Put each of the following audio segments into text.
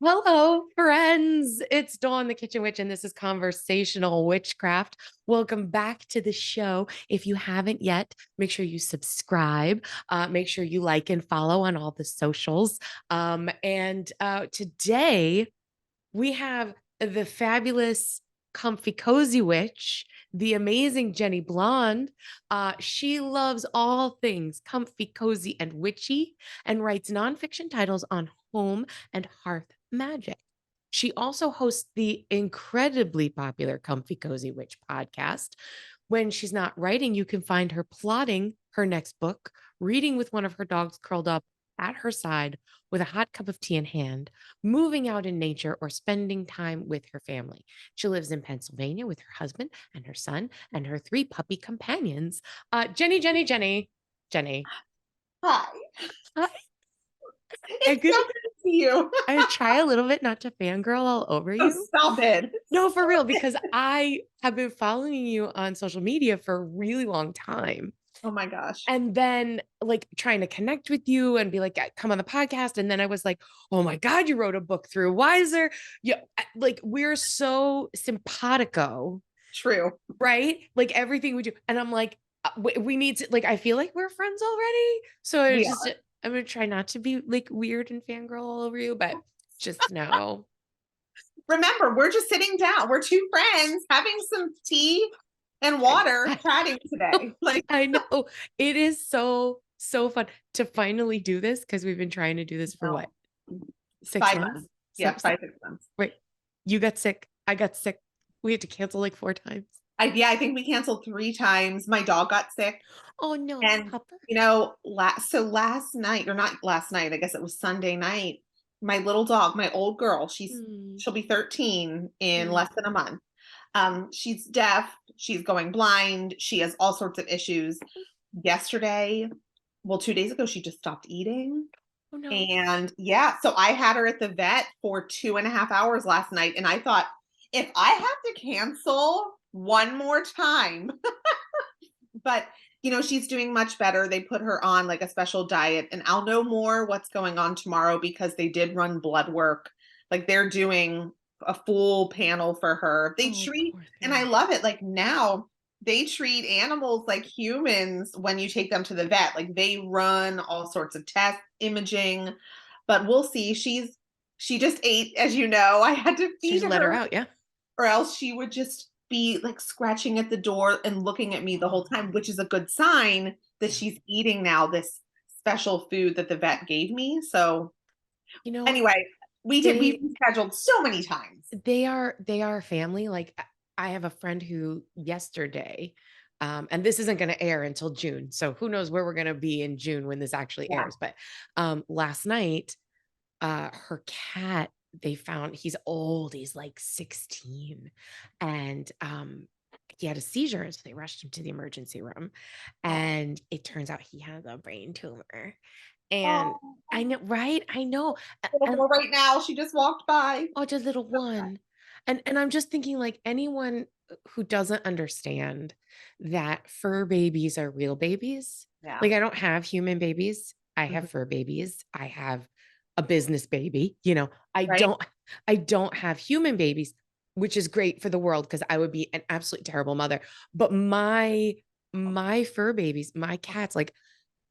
Hello, friends. It's Dawn, the Kitchen Witch, and this is Conversational Witchcraft. Welcome back to the show. If you haven't yet, make sure you subscribe. Make sure you like and follow on all the socials. And today we have the fabulous, comfy, cozy witch, the amazing Jennie Blonde. She loves all things comfy, cozy, and witchy, and writes nonfiction titles on home and hearth magic. She also hosts the incredibly popular Comfy Cozy Witch podcast. When she's not writing, you can find her plotting her next book, reading with one of her dogs curled up at her side with a hot cup of tea in hand, moving out in nature, or spending time with her family. She lives in Pennsylvania with her husband and her son and her three puppy companions. Jennie. Hi. Hi. It's so good to see you. I try a little bit not to fangirl all over Oh, you. stop it. No, for real, because I have been following you on social media for a really long time. Oh my gosh. And then like trying to connect with you and be like, come on the podcast. And then I was like, oh my God, you wrote a book through. Why is there, yeah, like we're so simpatico, True. right? Like everything we do. And I'm like, we need to, like, I feel like we're friends already. So We are. I'm going to try not to be like weird and fangirl all over you, but just know. Remember, we're just sitting down. We're two friends having some tea and water chatting today. Like, I know it is so fun to finally do this because we've been trying to do this for what, no, 6 5 months? months. Yeah, 5, 6 months. Wait, you got sick. I got sick. We had to cancel like 4 times. I think we canceled 3 times. My dog got sick. Oh no, And, Papa. last night, or not last night, I guess it was Sunday night, my little dog, my old girl, Mm, she'll be 13 in mm. less than a month. She's deaf, she's going blind, she has all sorts of issues. Yesterday, well, 2 days ago, she just stopped eating. Oh no. And yeah, so I had her at the vet for 2.5 hours last night. And I thought, if I have to cancel one more time, but she's doing much better. They put her on like a special diet, and I'll know more what's going on tomorrow because they did run blood work. Like they're doing a full panel for her. They Oh, treat, poor and I thing. love it. Like now they treat animals like humans when you take them to the vet. Like they run all sorts of tests, imaging, but we'll see. She just ate, as you know. I had to Should feed just let her her, out, yeah. or else she would just be like scratching at the door and looking at me the whole time, which is a good sign that Yeah. she's eating now this special food that the vet gave me. So You know, anyway, we they rescheduled so many times. they are family. Like I have a friend who yesterday, and this isn't going to air until June, so who knows where we're going to be in June when this actually Yeah. airs. But last night, her cat, they found, he's old, he's like 16, and he had a seizure, so they rushed him to the emergency room, Oh. and it turns out he has a brain tumor. And Oh. I know, right? I know. Little And girl right now, she just walked by. oh, just little one. And I'm just thinking, like, anyone who doesn't understand that fur babies are real babies. Yeah. Like, I don't have human babies. I have Mhm. fur babies. I have a business baby. You know, I Right. don't I don't have human babies, which is great for the world because I would be an absolutely terrible mother. But my fur babies, my cats, like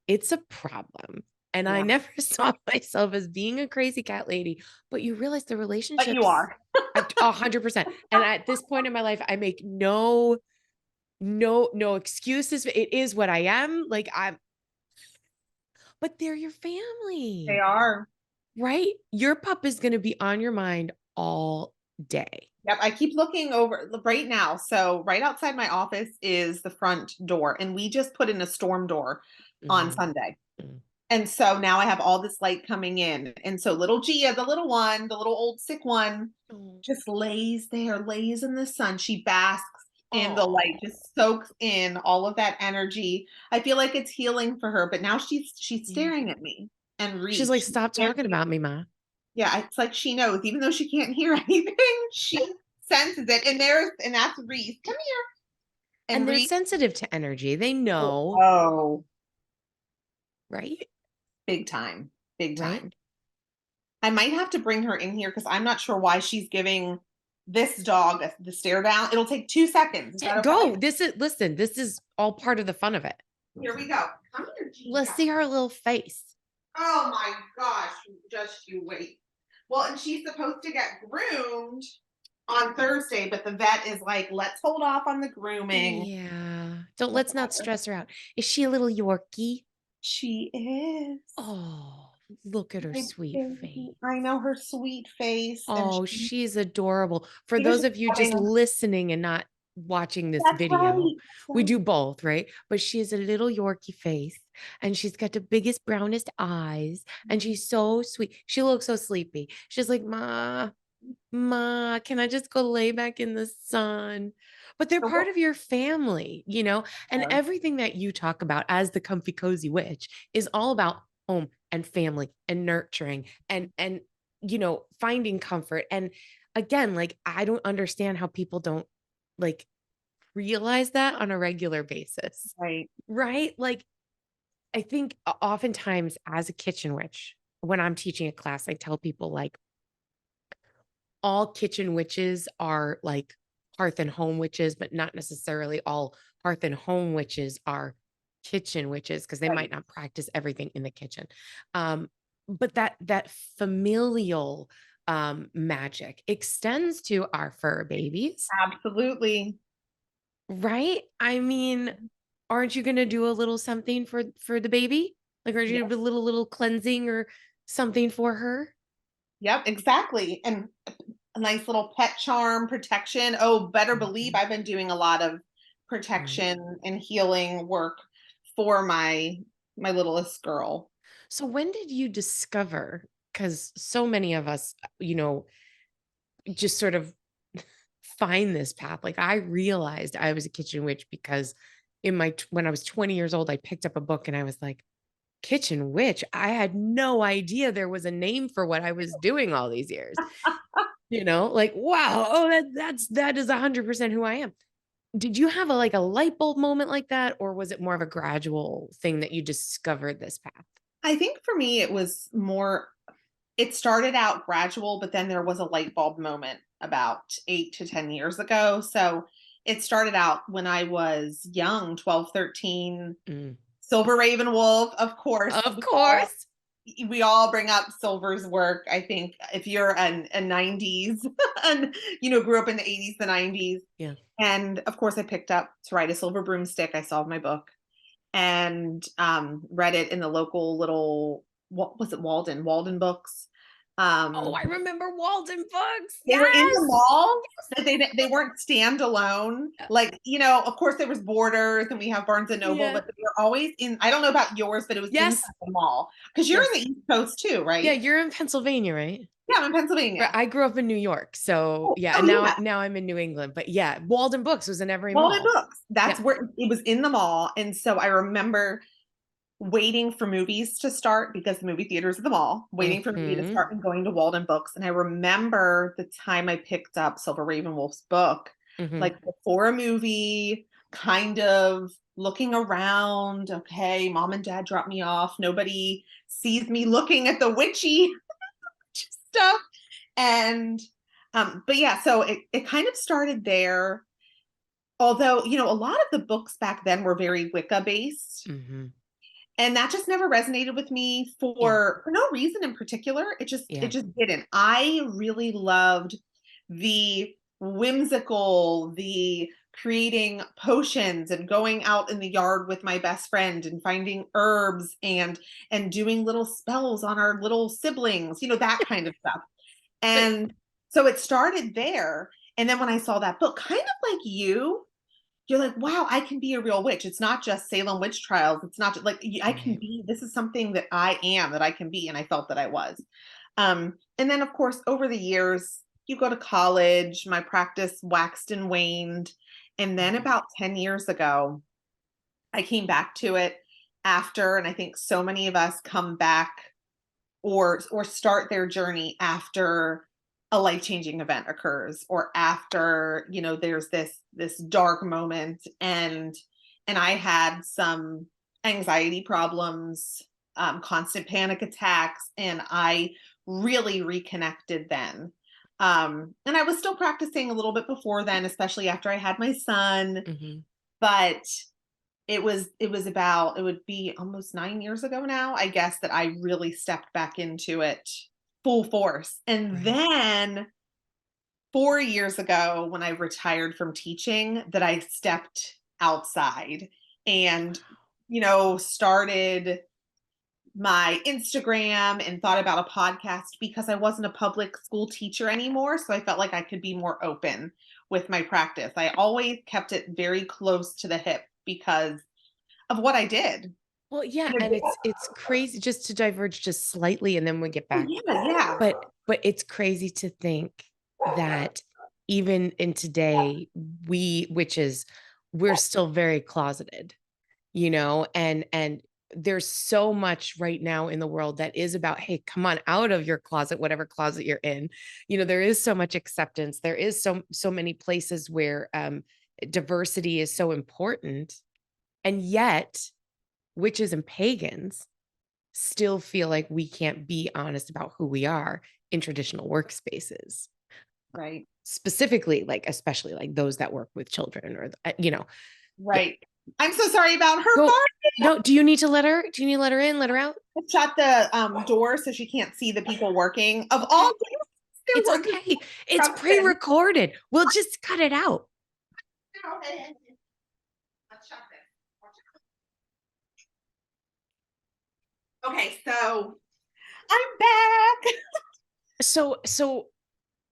it's a problem. And I Yeah. never saw myself as being a crazy cat lady, but you realize the But you relationships are. 100%. And at this point in my life, I make no excuses. It is what I am. Like but they're your They family, are. right? Your pup is going to be on your mind all day. Yep, I keep looking over right now. So right outside my office is the front door, and we just put in a storm door on Mm, Sunday. mm, And so now I have all this light coming in. And so little Gia, the little one, the little old sick one, mm. just lays there, lays in the sun. She basks in the light, Oh, just soaks in all of that energy. I feel like it's healing for her, but now she's yeah. staring at me and She's like, reach. stop talking about me, Ma. Yeah, it's like she knows, even though she can't hear anything, she senses it. And that's Reese. Come here. And And they're Reese, sensitive to energy. They know, oh, right? big time, big Right? time. I might have to bring her in here because I'm not sure why she's giving this dog the stare down. It'll take 2 seconds. Is Yeah, that okay? go. Listen, this is all part of the fun of it. Here we go. Come here, Let's Chica. see her little face. Oh my gosh, just you wait. Well, and she's supposed to get groomed on Thursday, but the vet is like, let's hold off on the grooming. Yeah. Let's not stress her out. Is she a little Yorkie? She is. Oh, look at her My sweet face. baby. I know her sweet face, and Oh, she's adorable. For she was those just of you just having. listening and not watching this That's video, right. That's we right. do both, right? But she has a little Yorkie face and she's got the biggest, brownest eyes and she's so sweet. She looks so sleepy. She's like, Ma, can I just go lay back in the sun? But they're So part of your family, and what? everything that you talk about as the comfy cozy witch is all about home and family and nurturing and finding comfort. And again, like I don't understand how people don't like realize that on a regular basis. Right. Right? Like I think oftentimes as a kitchen witch, when I'm teaching a class, I tell people like all kitchen witches are like hearth and home witches, but not necessarily all hearth and home witches are kitchen witches because they Right. might not practice everything in the kitchen. But that familial magic extends to our fur babies, Absolutely. right? I mean, aren't you going to do a little something for the baby? Like, aren't you Yep. gonna do a little cleansing or something for her? Yep. Exactly. And a nice little pet charm protection. Oh, better believe Mhm. I've been doing a lot of Right. protection and healing work for my littlest girl. So when did you discover? Because so many of us, just sort of find this path. Like I realized I was a kitchen witch because when I was 20 years old, I picked up a book and I was like, kitchen witch. I had no idea there was a name for what I was doing all these years. Like, wow, oh, that is 100% who I am. Did you have a light bulb moment like that, or was it more of a gradual thing that you discovered this path? I think for me, it started out gradual, but then there was a light bulb moment about 8 to 10 years ago. So it started out when I was young, 12, 13. Mm. Silver Raven Wolf, of course. Of course. We all bring up Silver's work. I think if you're a 90s and grew up in the 80s, the 90s. Yeah. And of course I picked up To Ride a Silver Broomstick. I saw my book and read it in the local little, what was it, Walden Books. Oh, I remember Walden books. They were in the Yes. mall, but they weren't standalone. Yeah. Like, of course there was Borders and we have Barnes and Noble, Yeah. but they were always in, I don't know about yours, but it was Yes. inside the mall. Because you're in Yes. the East Coast too, Yeah, right? you're in Pennsylvania, right? Yeah, I'm in Right. Pennsylvania. I grew up in New York. So Oh, yeah, oh and now yeah. now I'm in New England. But yeah, Walden Books was in every Walden mall. Books. That's Yeah. where it was, in the mall. And so I remember waiting for movies to start because the movie theaters at the mall, waiting for movie to Hmm. start and going to Walden Books. And I remember the time I picked up Silver Raven Wolf's book, Hmm. like before a movie, kind of looking around. Okay, mom and dad dropped me off. Nobody sees me looking at the witchy stuff. And but yeah, so it kind of started there. Although, a lot of the books back then were very Wicca based. Hmm. And that just never resonated with me Yeah. for no reason in particular. It Yeah. just didn't. I really loved the whimsical, the creating potions and going out in the yard with my best friend and finding herbs and doing little spells on our little siblings, that kind of stuff. But And so it started there. And then when I saw that book, kind of like you're like, wow, I can be a real witch. It's not just Salem witch trials. It's not just like I can right. be, this is something that I am, that I can be. And I felt that I was. And then of course, over the years, you go to college, my practice waxed and waned. And then Mhm. about 10 years ago, I came back to it after, and I think so many of us come back or start their journey after a life-changing event occurs, or after there's this dark moment. And I had some anxiety problems, constant panic attacks, and I really reconnected then. And I was still practicing a little bit before then, especially after I had my son, Mhm. but it would be almost 9 years ago now, I guess, that I really stepped back into it full force. And Right. then 4 years ago, when I retired from teaching, that I stepped outside and, started my Instagram and thought about a podcast because I wasn't a public school teacher anymore. So I felt like I could be more open with my practice. I always kept it very close to the hip because of what I did. Well, yeah, And and it's crazy, just to diverge just slightly and then we get oh, back. yeah, yeah. But it's crazy to think that even in today, we're still very closeted, and there's so much right now in the world that is about, hey, come on out of your closet, whatever closet you're in. There is so much acceptance. There is so many places where diversity is so important, and yet witches and pagans still feel like we can't be honest about who we are in traditional workspaces. Right. Specifically, like, especially like those that work with children or, yeah. Right. I'm so sorry about her Go. barking. No, do you need to let her? Do you need to let her in, let her out? Shut the door so she can't see the people working. Of all Okay. days, they're It's working okay. It's construction. pre-recorded. We'll just cut it out. Okay. Let's shut this. Okay, so I'm back. So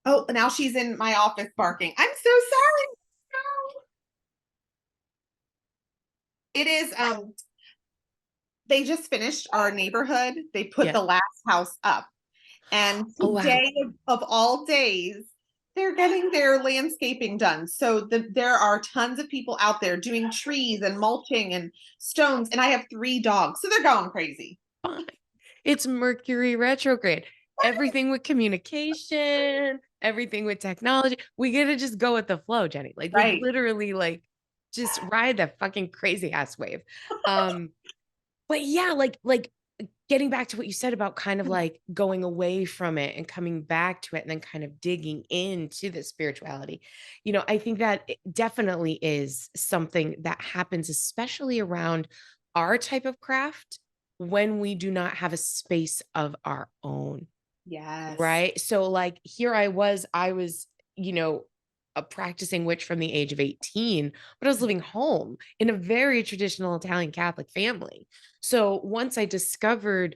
Oh, now she's in my office barking. I'm so sorry. No. It is they just finished our neighborhood. They put yeah. the last house up. And Oh wow. today of all days, they're getting their landscaping done. So there are tons of people out there doing trees and mulching and stones. And I have 3 dogs. So they're going crazy. Fine. It's Mercury retrograde. Everything with communication, everything with technology. We gotta just go with the flow, Jenny. Like Right. literally, like just ride that fucking crazy ass wave. Um, but yeah, like getting back to what you said about kind of like going away from it and coming back to it and then kind of digging into the spirituality. I think that it definitely is something that happens, especially around our type of craft when we do not have a space of our own. Yes. Right. So, like, here I was, a practicing witch from the age of 18, but I was living home in a very traditional Italian Catholic family. So, once I discovered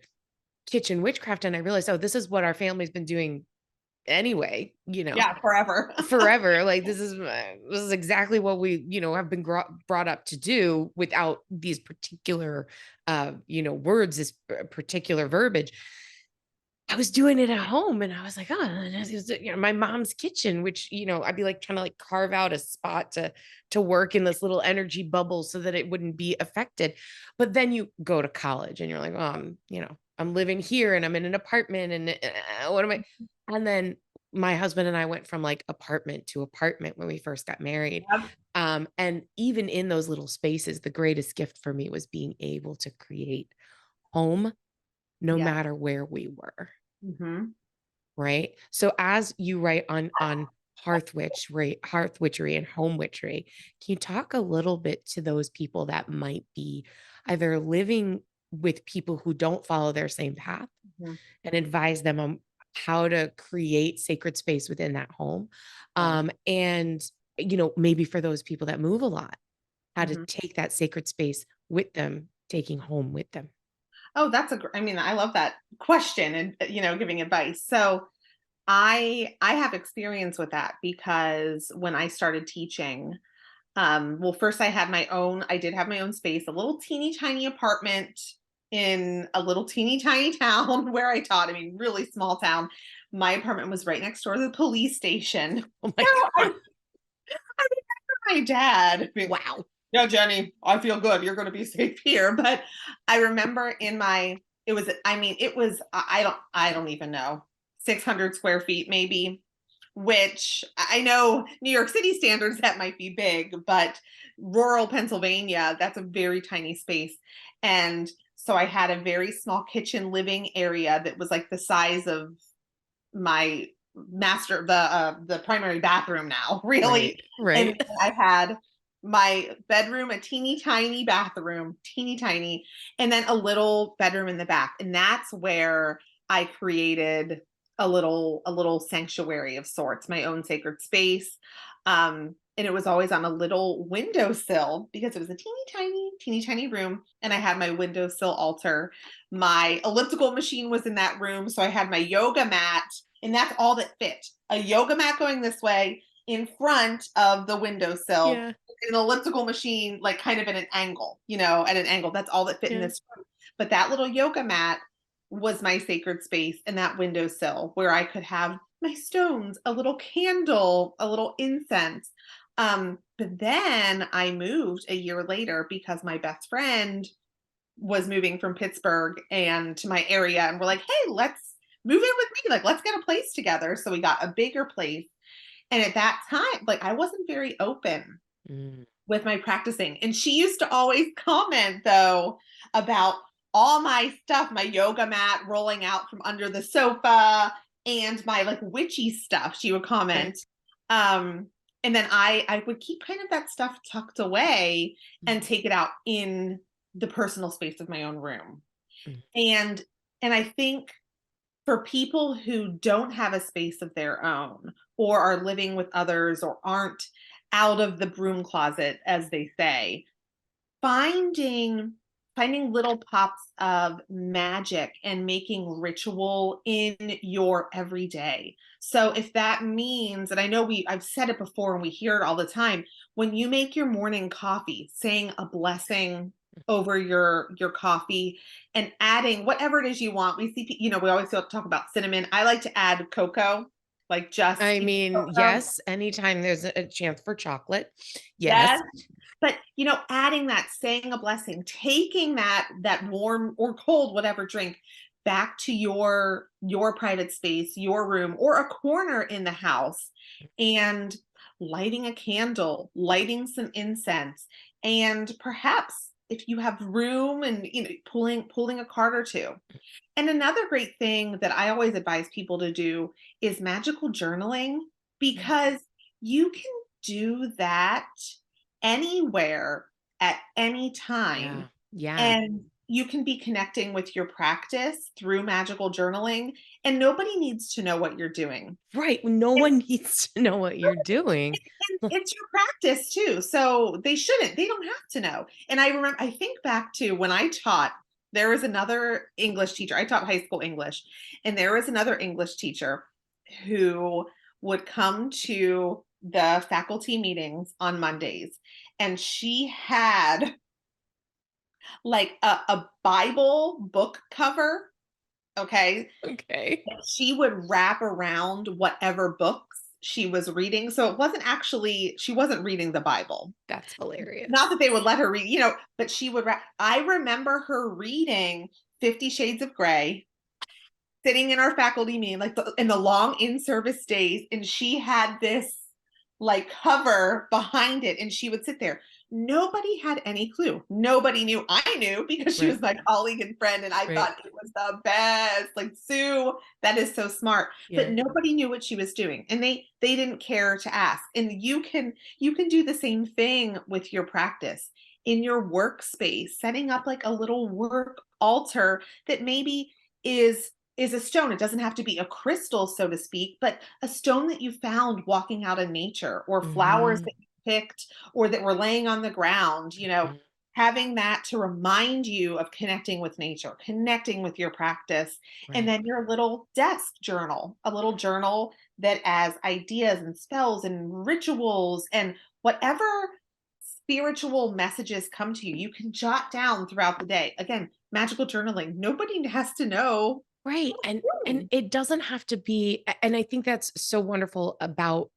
kitchen witchcraft and I realized, oh, this is what our family's been doing anyway, Yeah, forever. forever. Like, this is exactly what we, have been brought up to do without these particular, words, this particular verbiage. I was doing it at home and I was like, oh, this is, my mom's kitchen, which, I'd be like trying to like carve out a spot to work in this little energy bubble so that it wouldn't be affected. But then you go to college and you're like, oh, I'm living here and I'm in an apartment and what am I? And then my husband and I went from like apartment to apartment when we first got married. Yep. And even in those little spaces, the greatest gift for me was being able to create home no Yeah. matter where we were. Hmm. Right. So as you write on hearth witchery and home witchery, can you talk a little bit to those people that might be either living with people who don't follow their same path and advise them on how to create sacred space within that home? Right. And maybe for those people that move a lot, how to Hmm. take that sacred space with them, taking home with them. Oh, I mean, I love that question and giving advice. So I have experience with that because when I started teaching, well, first I did have my own space, a little teeny tiny apartment in a little teeny tiny town where I taught. I mean, really small town. My apartment was right next door to the police station. Oh my So I, God. I remember my dad being, Wow. yeah, Jenny, I feel good. You're going to be safe here. But I remember it was, I don't even know, 600 square feet maybe, which I know New York City standards that might be big, but rural Pennsylvania, that's a very tiny space. And so I had a very small kitchen living area that was like the size of my the primary bathroom now, really. Right. And Right. I had my bedroom, a teeny tiny bathroom, teeny tiny, and then a little bedroom in the back. And that's where I created a little sanctuary of sorts, my own sacred space. And it was always on a little windowsill because it was a teeny tiny room. And I had my windowsill altar. My elliptical machine was in that room. So I had my yoga mat, and that's all that fit. A yoga mat going this way in front of the windowsill, Yeah. an elliptical machine, like kind of at an angle, at an angle. That's all that fit in Yeah. this room. But that little yoga mat was my sacred space, and that windowsill where I could have my stones, a little candle, a little incense. But then I moved a year later because my best friend was moving from Pittsburgh and to my area, and we're like, hey, let's move in with me. Like, let's get a place together. So we got a bigger place. And at that time, like, I wasn't very open Mm. with my practicing. And she used to always comment, though, about all my stuff, my yoga mat rolling out from under the sofa, and my like witchy stuff. She would Right. comment. Um, and then I would keep kind of that stuff tucked away and Mm. take it out in the personal space of my own room. Mm. And I think for people who don't have a space of their own, or are living with others, or aren't out of the broom closet, as they say, finding little pops of magic and making ritual in your everyday. So if that means, and I know I've said it before and we hear it all the time, when you make your morning coffee, saying a blessing over your coffee and adding whatever it is you want. We see, we always talk about cinnamon. I like to add cocoa, like just I mean, cocoa. yes, anytime there's a chance for chocolate. Yes. Yes. But, adding that, saying a blessing, taking that warm or cold, whatever drink, back to your private space, your room, or a corner in the house, and lighting a candle, lighting some incense, and perhaps if you have room, and pulling a card or two. And another great thing that I always advise people to do is magical journaling, Mm. because you can do that anywhere at any Yeah. time. Yeah. And you can be connecting with your practice through magical journaling, and nobody needs to know what you're doing. Right. No And, one needs to know what you're doing. and it's your practice too. So they don't have to know. And I think back to when I taught, there was another English teacher. I taught high school English, and there was another English teacher who would come to the faculty meetings on Mondays, and she had like a Bible book cover, okay, Okay. that she would wrap around whatever books she was reading. So it wasn't actually, she wasn't reading the Bible. That's Not hilarious. that they would let her read, but she would I remember her reading 50 Shades of Grey, sitting in our faculty meeting, like in the long in-service days, and she had this like cover behind it, and she would sit there. Nobody had any clue. Nobody knew. I knew because she Right. was my colleague and friend, and I Right. thought it was the best. Like, Sue, that is so smart. But Yeah. nobody knew what she was doing, and they didn't care to ask. And you can do the same thing with your practice in your workspace, setting up like a little work altar that maybe is a stone. It doesn't have to be a crystal, so to speak, but a stone that you found walking out in nature, or flowers Mhm. that you picked, or that were laying on the ground, Mhm. having that to remind you of connecting with nature, connecting with your practice. And Right. then your little desk journal, a little journal that has ideas and spells and rituals and whatever spiritual messages come to you, you can jot down throughout the day. Again, magical journaling. Nobody has to know Right. what And you're doing. it doesn't have to be and I think that's so wonderful about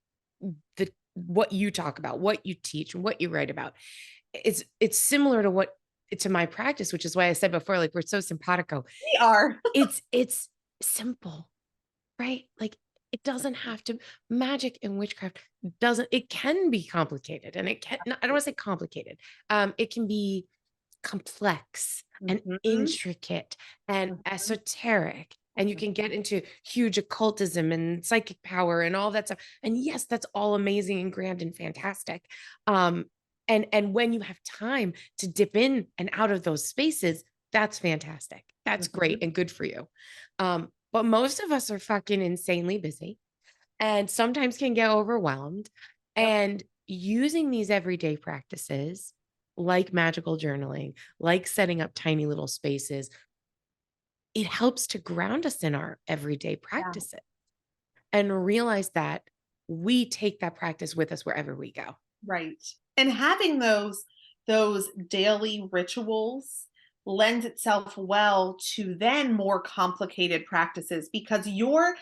the what you talk about, what you teach, and what you write about. It's similar to what to my practice, which is why I said before, like we're so simpatico. We are. It's simple, right? Like it doesn't have to magic and witchcraft doesn't it can be complicated and it can I don't want to say complicated. It can be complex and Mhm, intricate and mhm. esoteric and you can get into huge occultism and psychic power and all that stuff. And yes, that's all amazing and grand and fantastic. And when you have time to dip in and out of those spaces, that's fantastic. That's great Mhm. and good for you. But most of us are fucking insanely busy and sometimes can get overwhelmed. Yep. And using these everyday practices like magical journaling, like setting up tiny little spaces, it helps to ground us in our everyday Yeah. practices and realize that we take that practice with us wherever we go. Right. And having those daily rituals lends itself well to then more complicated practices because you're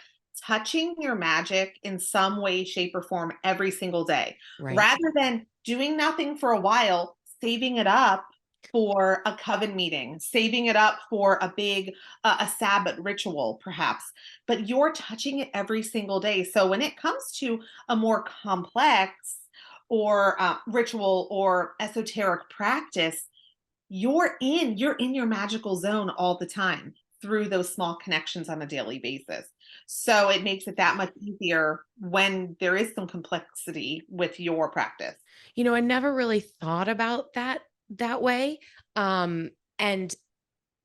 touching your magic in some way, shape, or form every single day Right. rather than doing nothing for a while, saving it up for a coven meeting, saving it up for a big a Sabbath ritual perhaps, but you're touching it every single day. So when it comes to a more complex or ritual or esoteric practice, you're in your magical zone all the time through those small connections on a daily basis. So it makes it that much easier when there is some complexity with your practice. I never really thought about that way. And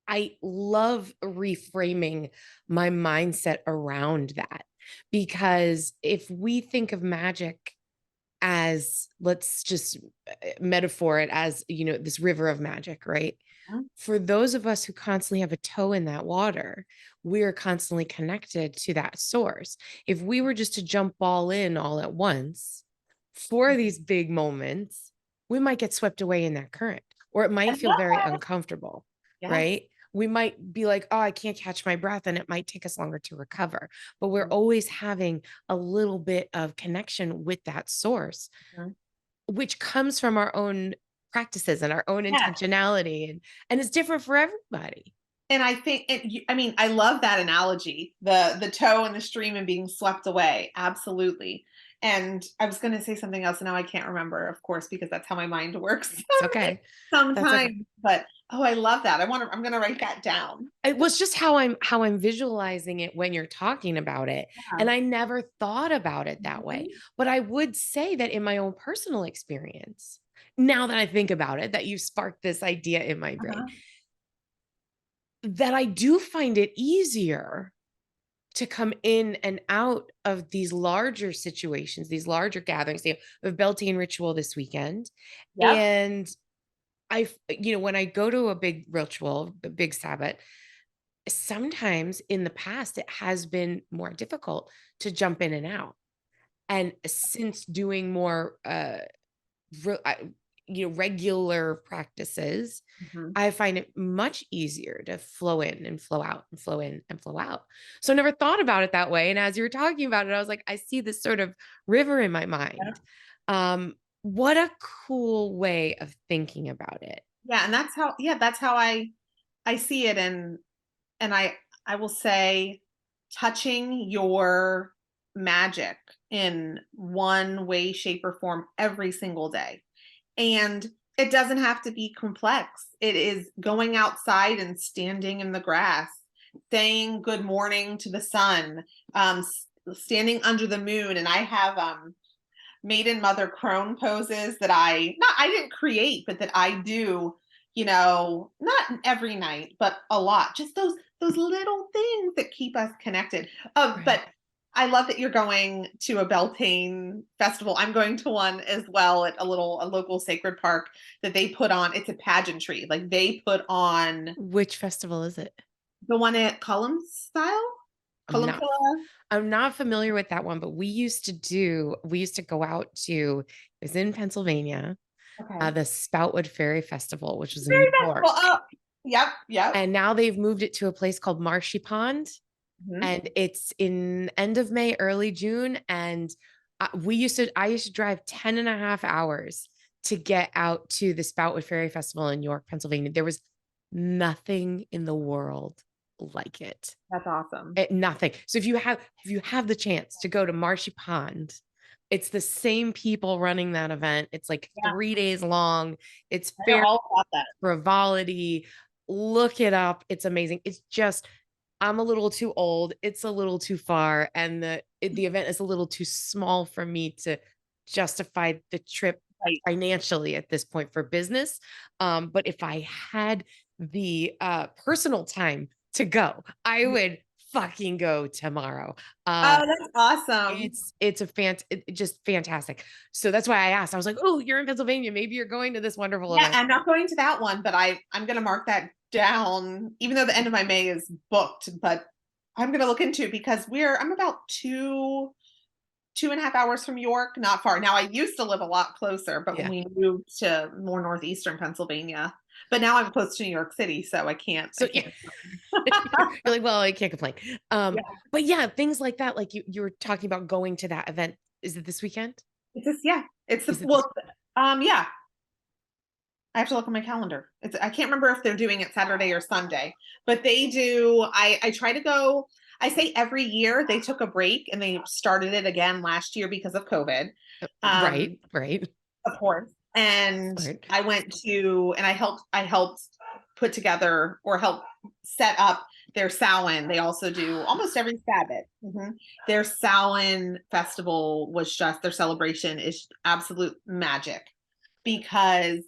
I love reframing my mindset around that because if we think of magic as, let's just metaphor it as, this river of magic, right? Mhm. For those of us who constantly have a toe in that water, we are constantly connected to that source. If we were just to jump all in all at once for these big moments, we might get swept away in that current, or it I might feel love very that. uncomfortable, Yes. right? We might be like, oh, I can't catch my breath, and it might take us longer to recover. But we're Mhm. always having a little bit of connection with that source, Mhm. which comes from our own practices and our own Yeah. intentionality, and it's different for everybody. And I think I mean, I love that analogy, the toe in the stream and being swept away. Absolutely. And I was going to say something else and now I can't remember, of course, because that's how my mind works It's okay. That's okay. sometimes. But oh, I love that. I'm going to write that down. It was just how I'm visualizing it when you're talking about it, Yeah. and I never thought about it that way. Mhm. But I would say that in my own personal experience, now that I think about it, that you sparked this idea in my brain, Uh-huh. that I do find it easier to come in and out of these larger situations, these larger gatherings. The Beltane ritual this weekend. Yep. And when I go to a big ritual, a big Sabbath, sometimes in the past it has been more difficult to jump in and out. And since doing more regular practices, Mhm. I find it much easier to flow in and flow out and flow in and flow out. So I never thought about it that way. And as you were talking about it, I was like, I see this sort of river in my mind. Yep. What a cool way of thinking about it. Yeah, and that's how I see it and I will say touching your magic in one way, shape, or form every single day. And it doesn't have to be complex. It is going outside and standing in the grass, saying good morning to the sun, standing under the moon. And I have maiden mother crone poses that I didn't create, but that I do, not every night, but a lot. Just those little things that keep us connected. But Right. I love that you're going to a Beltane festival. I'm going to one as well at a local sacred park that they put on. It's a pageantry. Like they put on Which festival is it? the one at Cullum style, I'm not Columpilla. I'm not familiar with that one, but we used to go out to, it was in Pennsylvania, Okay. the Spoutwood Fairy Festival, which was in Very New York. festival. Oh, yep, yep. And now they've moved it to a place called Marshy Pond, Mhm. and it's in end of May, early June. And I used to drive 10 and a half hours to get out to the Spoutwood Fairy Festival in York, Pennsylvania. There was nothing in the world like it. That's awesome. Nothing. So if you have the chance to go to Marshy Pond, it's the same people running that event. It's like Yeah, 3 days long. It's I know fair all about that. frivolity. Look it up. It's amazing. It's just, I'm a little too old, it's a little too far, and the event is a little too small for me to justify the trip Right. financially at this point for business. But if I had the personal time to go, I would fucking go tomorrow. Oh, that's awesome. It's a just fantastic. So that's why I asked. I was like, "Oh, you're in Pennsylvania. Maybe you're going to this wonderful Yeah, event." I'm not going to that one, but I'm going to mark that down, even though the end of my May is booked. But I'm going to look into it because I'm about 2.5 hours from York, not far. Now, I used to live a lot closer, but when Yeah. we moved to more northeastern Pennsylvania, but now I'm close to New York City, so I can't. I So yeah, can't. you're like, well, I can't complain. Yeah, But yeah, things like that, like you were talking about going to that event. Is it this weekend? it's just yeah, it's the Is it this? well, yeah. I have to look on my calendar. I can't remember if they're doing it Saturday or Sunday, but they do. I try to go. I say every year. They took a break and they started it again last year because of COVID. Um, Right, right, of course. And right. I went to and I helped put together or help set up their Samhain. They also do almost every Sabbath. Their Samhain festival was just their celebration is absolute magic because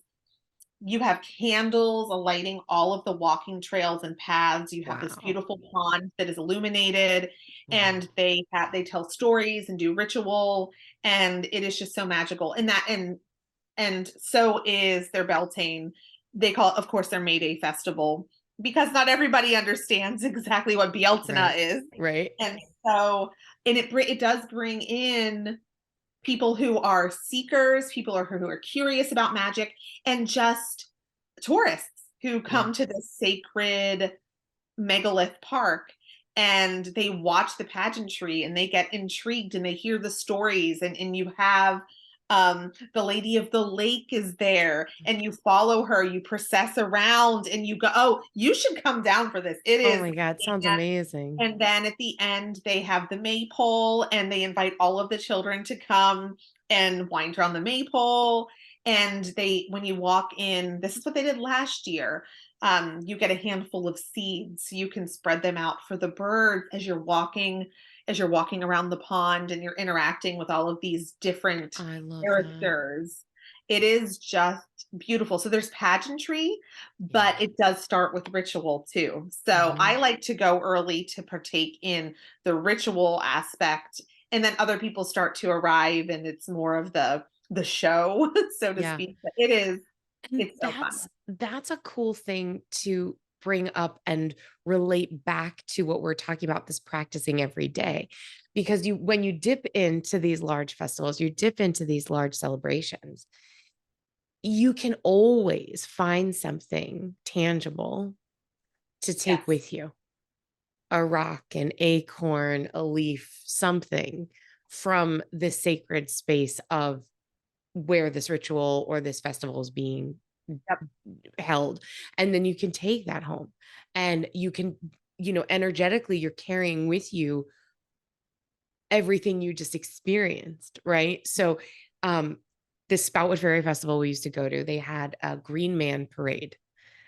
you have candles lighting all of the walking trails and paths. You have this Wow, beautiful pond that is illuminated, and wow. they tell stories and do ritual, and it is just so magical. And so is their Beltane. They call it, of course, their May Day festival because not everybody understands exactly what Beltana Right, is, right. and so it does bring in people who are seekers, who are curious about magic, and just tourists who Yeah. come to this sacred megalith park and they watch the pageantry and they get intrigued and they hear the stories and you have the lady of the lake is there and you follow her, you process around and you go, oh, you should come down for this, it Oh is. my God, sounds amazing. And then at the end, they have the maypole and they invite all of the children to come and wind around the maypole. And when you walk in, this is what they did last year. You get a handful of seeds. You can spread them out for the birds as you're walking around the pond and you're interacting with all of these different I love that. characters. It is just beautiful. So there's pageantry, Yeah. but it does start with ritual too. So I Mhm. like to go early to partake in the ritual aspect, and then other people start to arrive, and it's more of the show, so to Yeah. speak. But And it's so fun. that's a cool thing to bring up and relate back to what we're talking about, this practicing every day. Because you when you dip into these large festivals, you dip into these large celebrations, you can always find something tangible to take Yes. with you. A rock, an acorn, a leaf, something from the sacred space of where this ritual or this festival is being Yep. held. And then you can take that home and you can, energetically, you're carrying with you everything you just experienced. Right. So, um, this Spoutwood Fairy Festival we used to go to, they had a Green Man parade.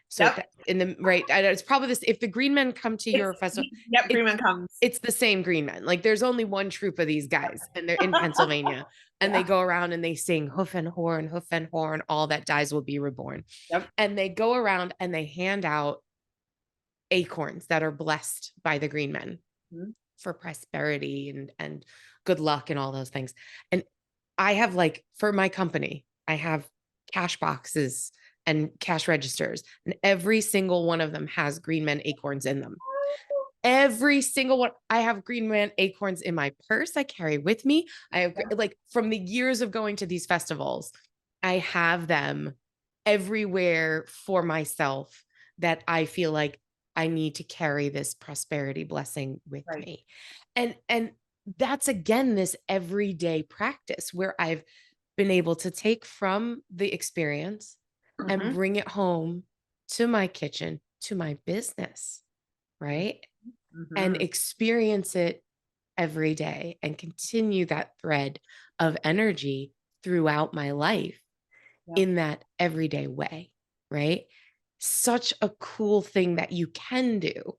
So Yep. that in the right, it's probably this. If the Green Men come to It's your festival, yep. it's Greenman comes. it's the same Green Men. Like there's only one troop of these Yep. guys, and they're in Pennsylvania, and they Yeah. go around and they sing hoof and horn, all that dies will be reborn. Yep. And they go around and they hand out acorns that are blessed by the Green Men Mhm. for prosperity and good luck and all those things. And I have like for my company, I have cash boxes and cash registers, and every single one of them has Green Men acorns in them. Every single one. I have Green Man acorns in my purse I carry with me. I have Yeah. like from the years of going to these festivals, I have them everywhere for myself that I feel like I need to carry this prosperity blessing with Right. me. And that's again this everyday practice where I've been able to take from the experience and Mhm. bring it home to my kitchen, to my business, right? And Mhm. experience it every day and continue that thread of energy throughout my life Yep. in that everyday way, right? Such a cool thing that you can do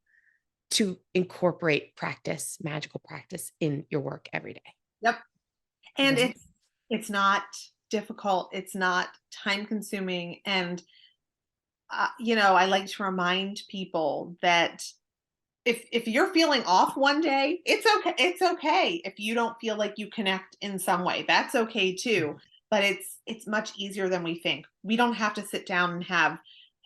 to incorporate practice, magical practice in your work every day. Yep. And Right. it's not difficult. It's not time consuming. And I like to remind people that if you're feeling off one day, it's okay. It's okay if you don't feel like you connect in some way. That's okay too. But it's much easier than we think. We don't have to sit down and have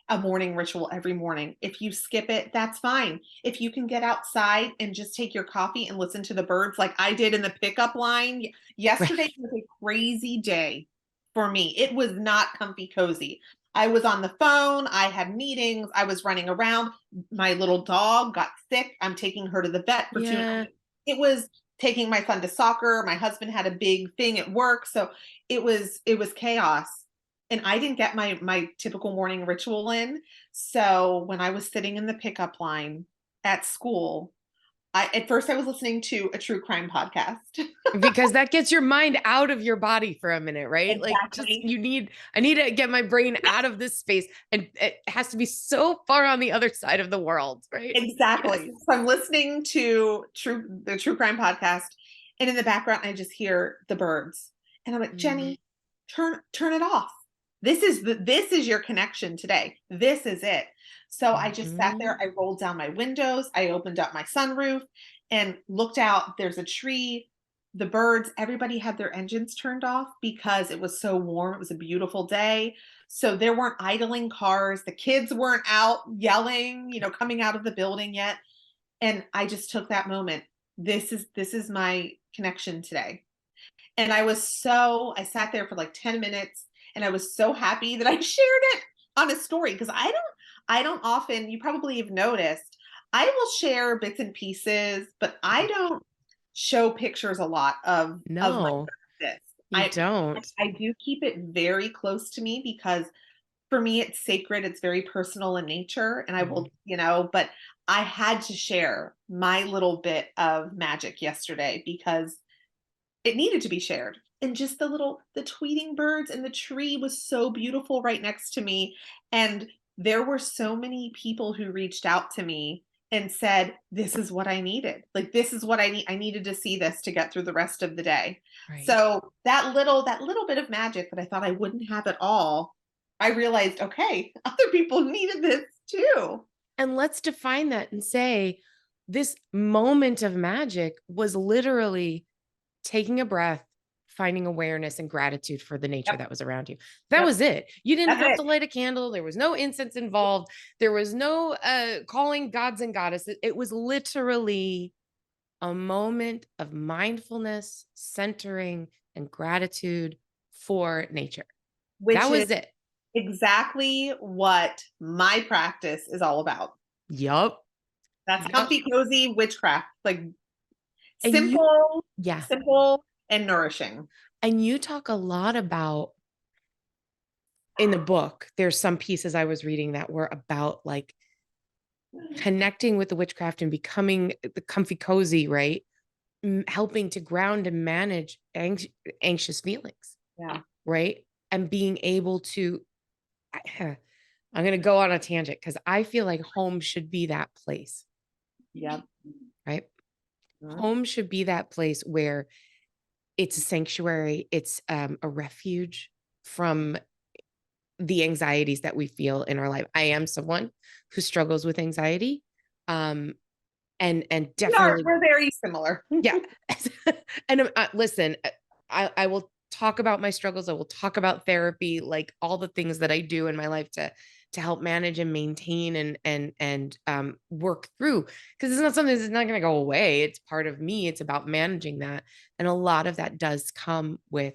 a morning ritual every morning. If you skip it, that's fine. If you can get outside and just take your coffee and listen to the birds like I did in the pickup line. Right. Yesterday was a crazy day for me. It was not comfy cozy. I was on the phone, I had meetings, I was running around. My little dog got sick. I'm taking her to the vet for two. Yeah. It was taking my son to soccer. My husband had a big thing at work. So it was chaos, and I didn't get my typical morning ritual in. So when I was sitting in the pickup line at school, at first I was listening to a true crime podcast. Because that gets your mind out of your body for a minute, right? Like just Exactly. I need to get my brain out of this space, and it has to be so far on the other side of the world, right? Yes. Exactly. So I'm listening to the true crime podcast, and in the background I just hear the birds. And I'm like, Mhm. Jenny, turn it off. This is your connection today. This is it. So I just sat Mhm. there, I rolled down my windows, I opened up my sunroof and looked out. There's a tree, the birds, everybody had their engines turned off because it was so warm. It was a beautiful day. So there weren't idling cars. The kids weren't out yelling, coming out of the building yet. And I just took that moment. This is my connection today. And I sat there for like 10 minutes and I was so happy that I shared it on a story because I don't often, you probably have noticed, I will share bits and pieces, but I don't show pictures a lot of my No, practice. you I don't. I do keep it very close to me because for me it's sacred, it's very personal in nature, and I Mhm. will, but I had to share my little bit of magic yesterday because it needed to be shared. And just the tweeting birds and the tree was so beautiful right next to me. And there were so many people who reached out to me and said, this is what I needed. Like, this is what I need. I needed to see this to get through the rest of the day. Right. So that little bit of magic that I thought I wouldn't have at all, I realized, okay, other people needed this too. And let's define that and say this moment of magic was literally taking a breath, finding awareness and gratitude for the nature Yep. that was around you. That Yep. was it. You didn't That's have it. to light a candle. There was no incense involved. There was no calling gods and goddesses. It was literally a moment of mindfulness, centering, and gratitude for nature. That Which is was it. exactly what my practice is all about. Yup. That's Yup. comfy, cozy witchcraft. Like And you, simple, yeah. simple, and nourishing. And you talk a lot about in the book, there's some pieces I was reading that were about like connecting with the witchcraft and becoming the comfy cozy, right? Helping to ground and manage anxious feelings, Yeah. right? And being able to, I'm going to go on a tangent because I feel like home should be that place, Yep. right? Mhm. Home should be that place where it's a sanctuary, it's a refuge from the anxieties that we feel in our life. I am someone who struggles with anxiety. Um, and definitely, We're very similar. yeah. And listen, I will talk about my struggles. I will talk about therapy, like all the things that I do in my life to help manage and maintain and work through, because it's not something that's not going to go away. It's part of me. It's about managing that, and a lot of that does come with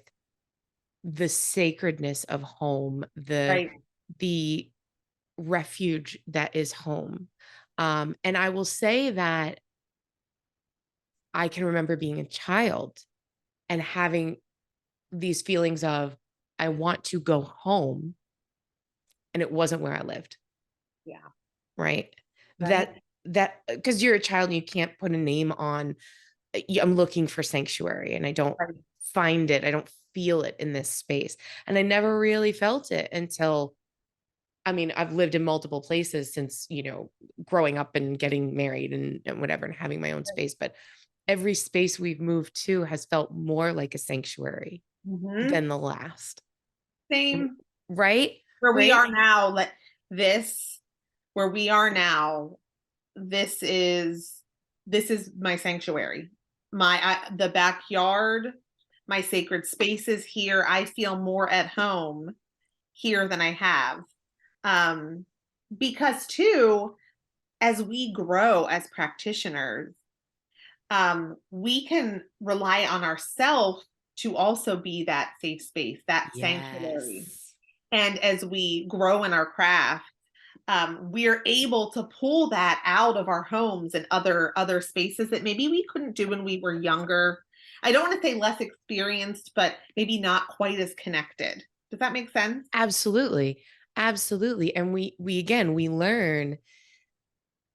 the sacredness of home, Right. the refuge that is home. And I will say that I can remember being a child and having these feelings of, I want to go home. And it wasn't where I lived. Yeah. Right. Right. Because you're a child and you can't put a name on, I'm looking for sanctuary and I don't Right. find it. I don't feel it in this space. And I never really felt it until I mean, I've lived in multiple places since, growing up and getting married and whatever, and having my own space. But every space we've moved to has felt more like a sanctuary Mhm. than the last. Same. Right? Where we Right? are now, this, where we are now, this is my sanctuary. The backyard, my sacred spaces here. I feel more at home here than I have. Um, because too, as we grow as practitioners, we can rely on ourselves to also be that safe space, that sanctuary. Yes. And as we grow in our craft, we're able to pull that out of our homes and other spaces that maybe we couldn't do when we were younger. I don't want to say less experienced, but maybe not quite as connected. Does that make sense? Absolutely. Absolutely. And we again, we learn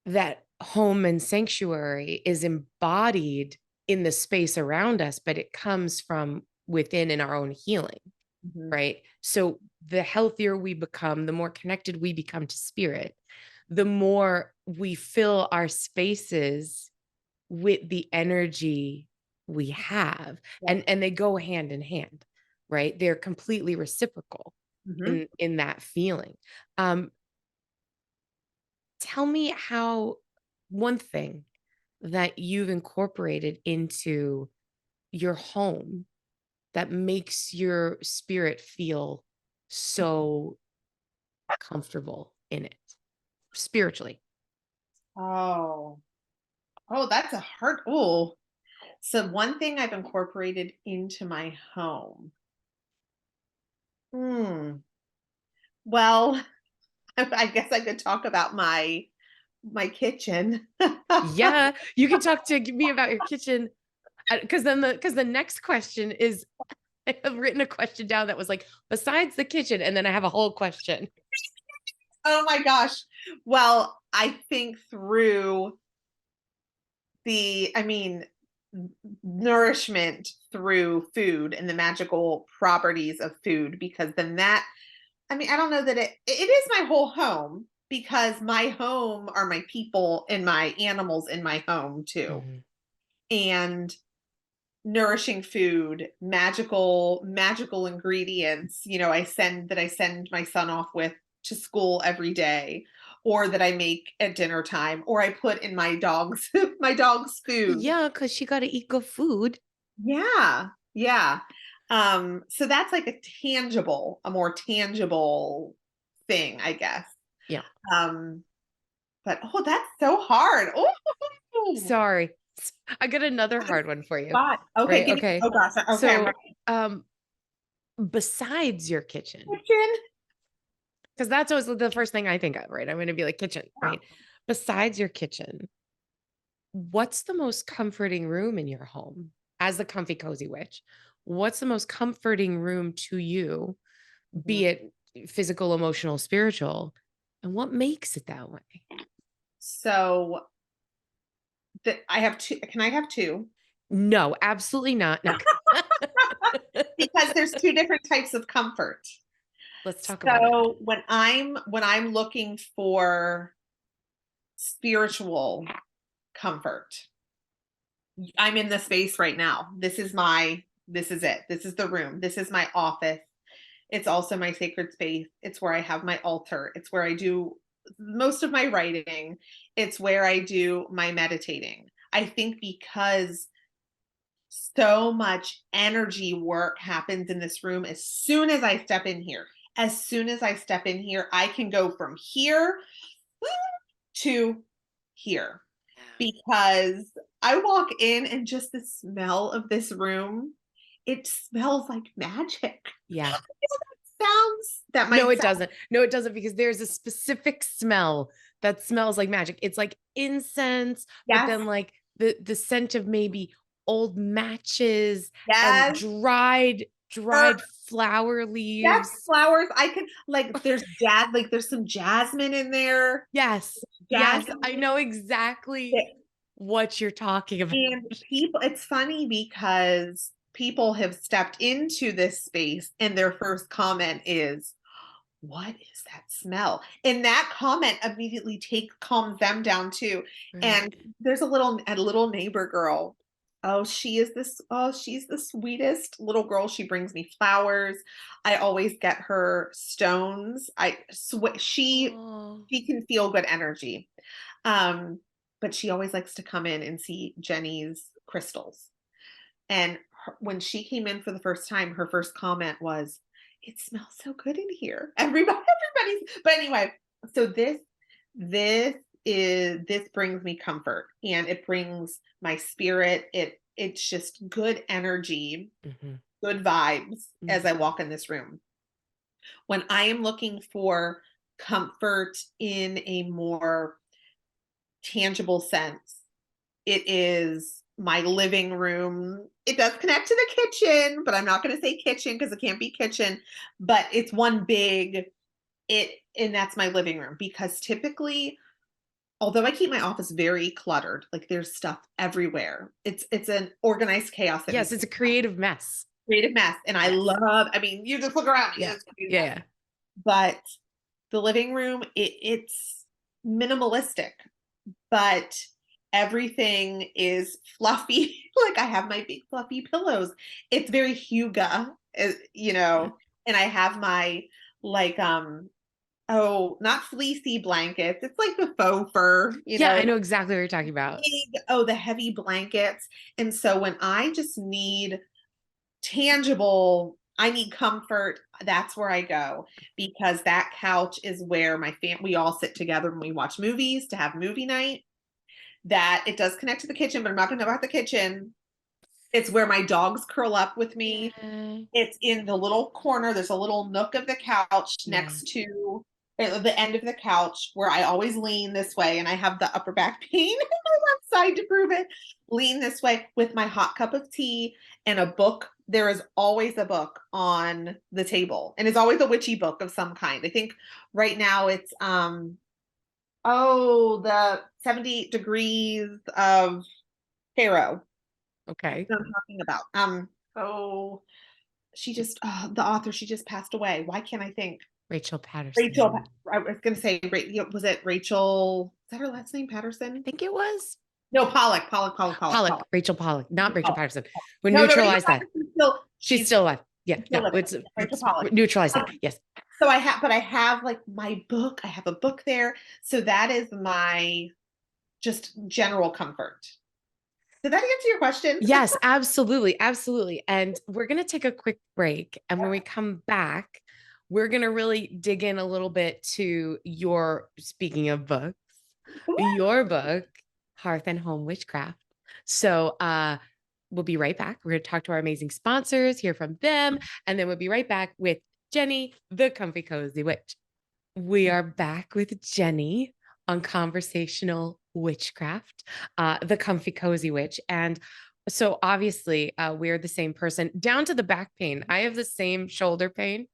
that home and sanctuary is embodied in the space around us, but it comes from within in our own healing, Mhm. right? So the healthier we become, the more connected we become to spirit, the more we fill our spaces with the energy we have. Yeah. And they go hand in hand, right? They're completely reciprocal Mhm. in that feeling. Um, Tell me how one thing that you've incorporated into your home that makes your spirit feel so comfortable in it spiritually. Oh, that's a hard. Oh, so one thing I've incorporated into my home. Hmm. Well, I guess I could talk about my kitchen. Yeah, you can talk to me about your kitchen because the next question is I have written a question down that was like besides the kitchen, and then I have a whole question. Oh my gosh. Well, I think through I mean, nourishment through food and the magical properties of food, because then I mean, I don't know that it is my whole home, because my home are my people and my animals in my home too. Mhm. And nourishing food, magical ingredients, I send my son off with to school every day, or that I make at dinner time, or I put in my dog's my dog's food. Yeah, because she got to eat good food. Yeah. Yeah. So that's like a more tangible thing, I guess. Yeah. Um, but that's so hard. Oh, Sorry. I got another hard one for you. God. Okay, Right? give me. Okay. Oh gosh. Okay, I'm So, ready. um, besides your kitchen, Kitchen. because that's always the first thing I think of, right? I'm going to be like kitchen, Yeah. right? Besides your kitchen, what's the most comforting room in your home as the comfy cozy witch? What's the most comforting room to you, Mhm. be it physical, emotional, spiritual? And what makes it that way? So I have two. Can I have two? No, absolutely not. No. Because there's two different types of comfort. Let's talk about it. So when I'm looking for spiritual comfort, I'm in the space right now. This is it. This is the room. This is my office. It's also my sacred space. It's where I have my altar. It's where I do most of my writing. It's where I do my meditating. I think because so much energy work happens in this room as soon as I step in here. As soon as I step in here, I can go from here to here, because I walk in and just the smell of this room, it smells like magic. Yeah. Sounds that No, might it sound. doesn't. No, it doesn't because there's a specific smell that smells like magic. It's like incense, but Yes, then like the scent of maybe old matches and yes, dried flower yes, leaves. flowers. I can, there's some jasmine in there. Yes. Yes, I Jasmine. know exactly what you're talking about. And people, it's funny because people have stepped into this space and their first comment is, what is that smell? And that comment immediately calms them down too. Right. And there's a little neighbor girl. Oh, she's the sweetest little girl. She brings me flowers. I always get her stones. Oh, She can feel good energy. Um, but she always likes to come in and see Jenny's crystals. And when she came in for the first time, her first comment was, "It smells so good in here." Everybody's. But anyway, so this this brings me comfort, and it brings my spirit. It's just good energy, mhm, good vibes as mhm. I walk in this room. When I am looking for comfort in a more tangible sense, it is my living room. It does connect to the kitchen, but I'm not going to say kitchen because it can't be kitchen, but it's one big it and that's my living room because typically, although I keep my office very cluttered, like there's stuff everywhere. It's an organized chaos that Yes, makes it's a creative mess. creative mess and Yes. I mean, you just look around me, Yeah. it's creative Yeah, mess. yeah. But the living room, it's minimalistic, but everything is fluffy. Like I have my big fluffy pillows. It's very Huga, Yeah. and I have my like oh, not fleecy blankets. It's like the faux fur, Yeah, I know exactly what you're talking about. the heavy blankets. And so when I just need I need comfort, that's where I go because that couch is where we all sit together when we watch movies to have movie night. That it does connect to the kitchen, but I'm not going to talk about the kitchen. It's where my dogs curl up with me. Yeah. It's in the little corner. There's a little nook of the couch Yeah. next to the end of the couch where I always lean this way, and I have the upper back pain in my left side to prove it. Lean this way with my hot cup of tea and a book. There is always a book on the table, and it's always a witchy book of some kind. I think right now it's the 70 degrees of Pharaoh Okay. that I'm talking about. The author, she just passed away. Why can't I think? Rachel Rachel, Patterson. I was going to say, was it Rachel? Is that her last name, I Patterson? think it was No, Pollock, Pollock, Pollock, Pollock, Pollock, Pollock. Rachel Pollock, not Rachel Pollock. Patterson. We No, no, Rachel neutralize that. Patterson's She's still alive. Yeah, she's still no, living. Rachel it's Pollock. neutralize Um, that. Yes. so I have like my book. I have a book there. So that is my just general comfort. Did that answer your question? Yes, absolutely. Absolutely. And we're going to take a quick break. And when we come back, we're going to really dig in a little bit to speaking of books, your book, Hearth and Home Witchcraft. So, we'll be right back. We're going to talk to our amazing sponsors, hear from them, and then we'll be right back with Jennie, the Comfy Cozy Witch. We are back with Jennie on Conversational Witchcraft, the Comfy Cozy Witch. And so obviously, we're the same person down to the back pain. I have the same shoulder pain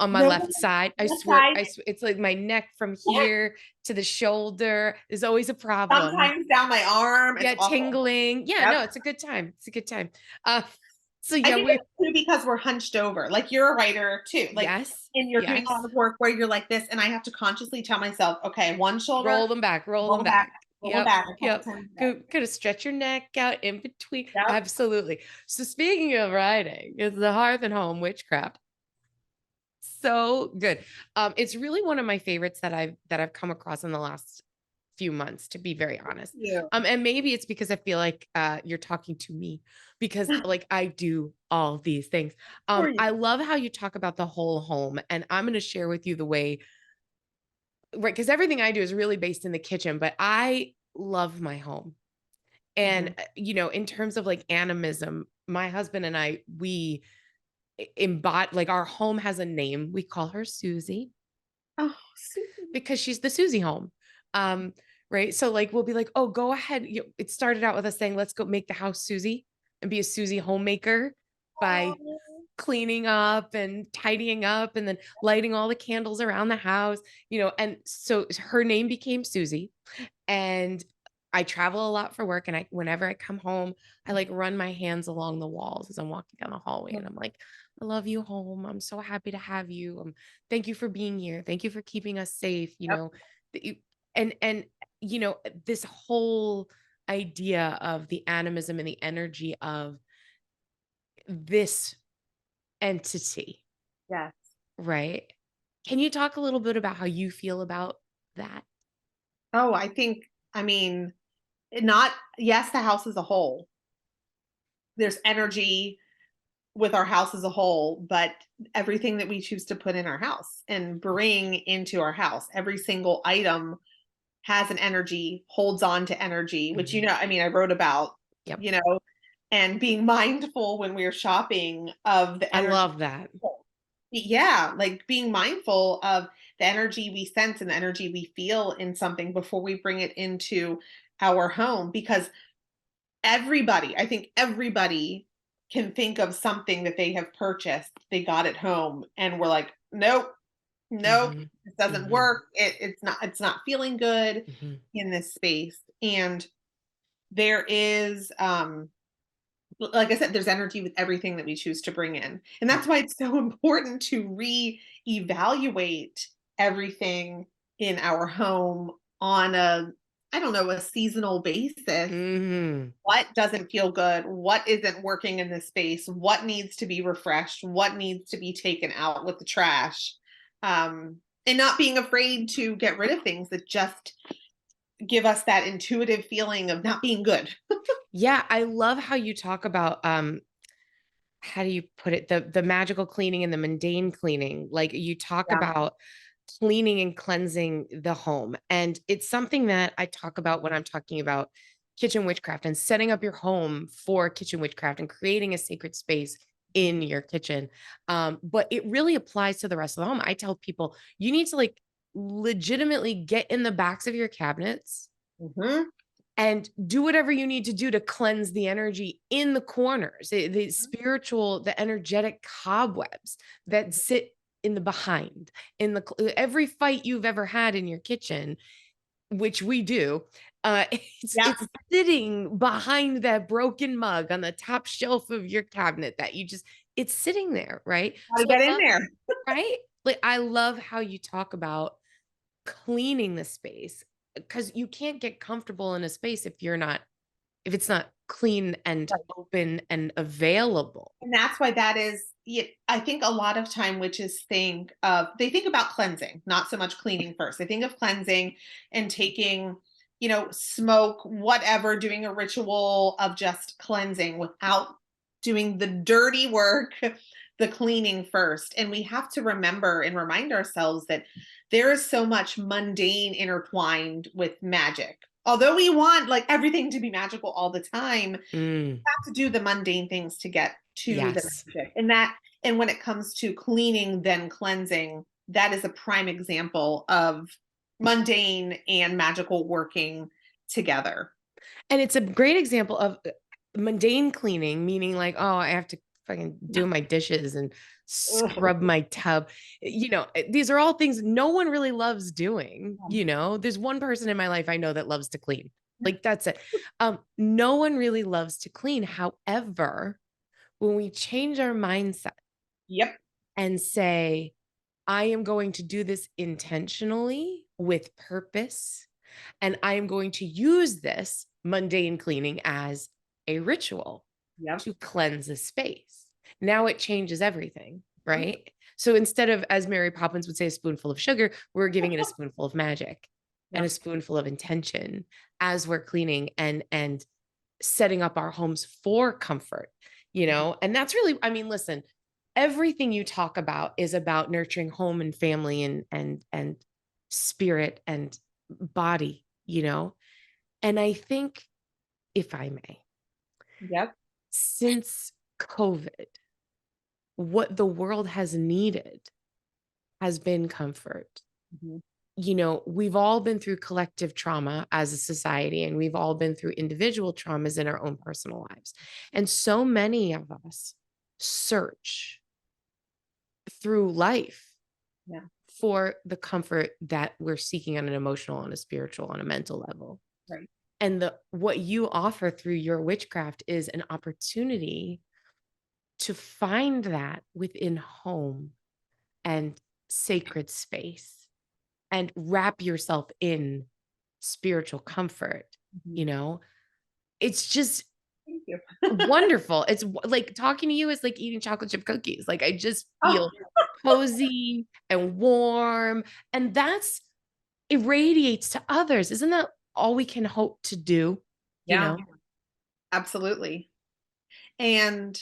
on my No, left side. left side. It's like my neck from here to the shoulder is always a problem. Sometimes down my arm. It's Yeah, awful. tingling. Yeah, Yep. no, it's a good time. It's a good time. Uh, so I yeah, think it's too because we're hunched over. Like you're a writer too. Like yes, and you're doing a lot yes. of work where you're like this, and I have to consciously tell myself, okay, one shoulder, Roll roll them them back, back. roll them Yep. back a couple Yep. times a day. Could have stretch your neck out in between. Yep. Absolutely. So speaking of writing, it's the Hearth and Home Witchcraft. So good. It's really one of my favorites that I've come across in the last few months, to be very honest. You. And maybe it's because I feel like you're talking to me because like I do all these things. For you. I love how you talk about the whole home, and I'm going to share with you the way, right? Because everything I do is really based in the kitchen, but I love my home. And, Mhm. in terms of like animism, my husband and I, we embody, like, our home has a name. We call her Susie Oh, Susan. because she's the Susie home. Um, right. So like we'll be like, oh, go ahead. It started out with us saying, let's go make the house Susie and be a Susie homemaker by Oh. cleaning up and tidying up and then lighting all the candles around the house, and so her name became Susie. And I travel a lot for work, and whenever I come home, I like run my hands along the walls as I'm walking down the hallway, and I'm like, I love you, home. I'm so happy to have you. Thank you for being here. Thank you for keeping us safe. Yep. That you- and this whole idea of the animism and the energy of this entity, Yes. right? Can you talk a little bit about how you feel about that? Oh, I mean, not, yes, the house as a whole. There's energy with our house as a whole, but everything that we choose to put in our house and bring into our house, every single item has an energy, holds on to energy, which, Mhm. I mean, I wrote about, Yep. you know, and being mindful when we're shopping of the I energy. love that. Yeah, like being mindful of the energy we sense and the energy we feel in something before we bring it into our home. Because I think everybody can think of something that they have purchased, they got at home, and we're like, nope, nope, Mhm. it doesn't Mhm. work. It's not feeling good Mhm. in this space. And there is like I said, there's energy with everything that we choose to bring in. And that's why it's so important to reevaluate everything in our home on I don't know, a seasonal basis. Mhm. What doesn't feel good? What isn't working in this space? What needs to be refreshed? What needs to be taken out with the trash? And not being afraid to get rid of things that just give us that intuitive feeling of not being good. Yeah, I love how you talk about, how do you put it? The magical cleaning and the mundane cleaning. Like, you talk Yeah. about cleaning and cleansing the home, and it's something that I talk about when I'm talking about kitchen witchcraft and setting up your home for kitchen witchcraft and creating a sacred space in your kitchen. But it really applies to the rest of the home. I tell people, you need to, like, legitimately get in the backs of your cabinets Hmm. and do whatever you need to do to cleanse the energy in the corners, the spiritual, the energetic cobwebs that sit in the behind, in every fight you've ever had in your kitchen, which we do. Yep. It's sitting behind that broken mug on the top shelf of your cabinet that it's sitting there, right? Gotta So get I in love, there. right? Like, I love how you talk about cleaning the space, because you can't get comfortable in a space if it's not clean and open and available. And that's why that is, yeah, I think a lot of time witches they think about cleansing, not so much cleaning first. They think of cleansing and taking, smoke, whatever, doing a ritual of just cleansing without doing the dirty work, the cleaning first. And we have to remember and remind ourselves that there is so much mundane intertwined with magic. Although we want like everything to be magical all the time, Mm, to do the mundane things to get to the yes. magic. And when it comes to cleaning, then cleansing, that is a prime example of mundane and magical working together. And it's a great example of mundane cleaning, meaning like, oh, I have to fucking Yeah. do my dishes and Ugh. scrub my tub. These are all things no one really loves doing. There's one person in my life I know that loves to clean. Like, that's it. No one really loves to clean. However, when we change our mindset Yep. and say, I am going to do this intentionally with purpose, and I am going to use this mundane cleaning as a ritual Yep. to cleanse the space. Now it changes everything, right? So instead of, as Mary Poppins would say, a spoonful of sugar, we're giving it a spoonful of magic and a Yep. spoonful of intention as we're cleaning and setting up our homes for comfort, and that's really, I mean, listen, everything you talk about is about nurturing home and family and spirit and body, and I think, if I may, Yep. since COVID, what the world has needed has been comfort. Mhm. We've all been through collective trauma as a society, and we've all been through individual traumas in our own personal lives. And so many of us search through life Yeah. for the comfort that we're seeking on an emotional, on a spiritual, on a mental level. Right. And what you offer through your witchcraft is an opportunity to find that within home and sacred space and wrap yourself in spiritual comfort. Mhm. You know, it's just Thank you. wonderful. It's like talking to you is like eating chocolate chip cookies. Like I just Oh, feel cozy and warm. And that's irradiates to others. Isn't that all we can hope to do? You yeah, know? absolutely. And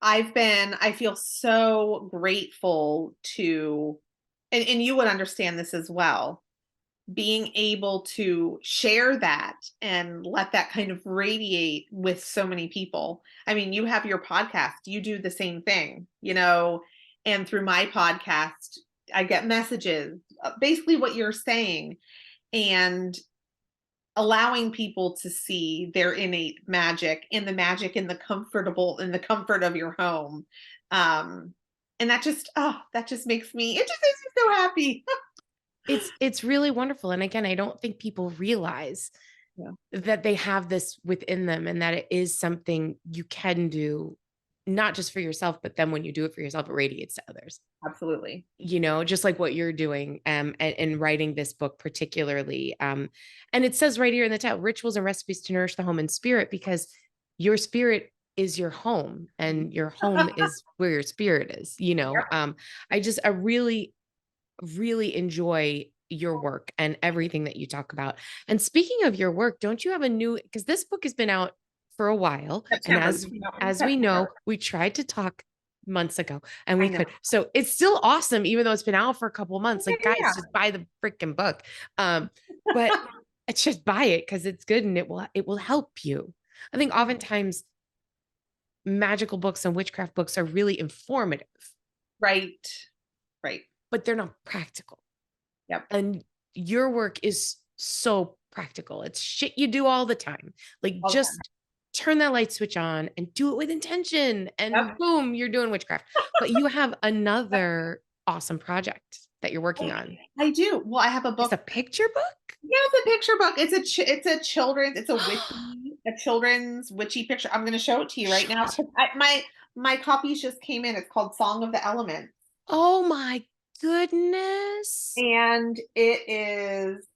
I feel so grateful to, and you would understand this as well, being able to share that and let that kind of radiate with so many people. I mean, you have your podcast, you do the same thing, and through my podcast, I get messages, basically what you're saying, and allowing people to see their innate magic and the magic in in the comfort of your home. Um, and that just makes me, it just makes me so happy. It's really wonderful. And again, I don't think people realize Yeah, that they have this within them and that it is something you can do, not just for yourself, but then when you do it for yourself, it radiates to others. absolutely. Just like what you're doing, and writing this book particularly. And it says right here in the title, rituals and recipes to nourish the home and spirit, because your spirit is your home Mhm. and your home is where your spirit is, Yep. I really, really enjoy your work and everything that you talk about. And speaking of your work, don't you have a new, because this book has been out for a while, and September. as You know, in as we know, September. we tried to talk months ago and I we know. could. So it's still awesome even though it's been out for a couple of months. Yeah, Like guys, yeah, just buy the freaking book. But it's just buy it cuz it's good and it will help you. I think yeah. oftentimes magical books and witchcraft books are really informative, Right. Right. but they're not practical. Yep. And your work is so practical. It's shit you do all the time. Like All the time. just turn that light switch on and do it with intention and Yep. boom, you're doing witchcraft. But you have Yep. another awesome project that you're working on. I do. Well, I have a It's book. a picture book? Yeah, it's a picture book. It's a witchy, a children's witchy picture. I'm going to show it to you right Show now. it to 'Cause my copies just came in. It's called Song of the Elements, Oh my goodness. and it is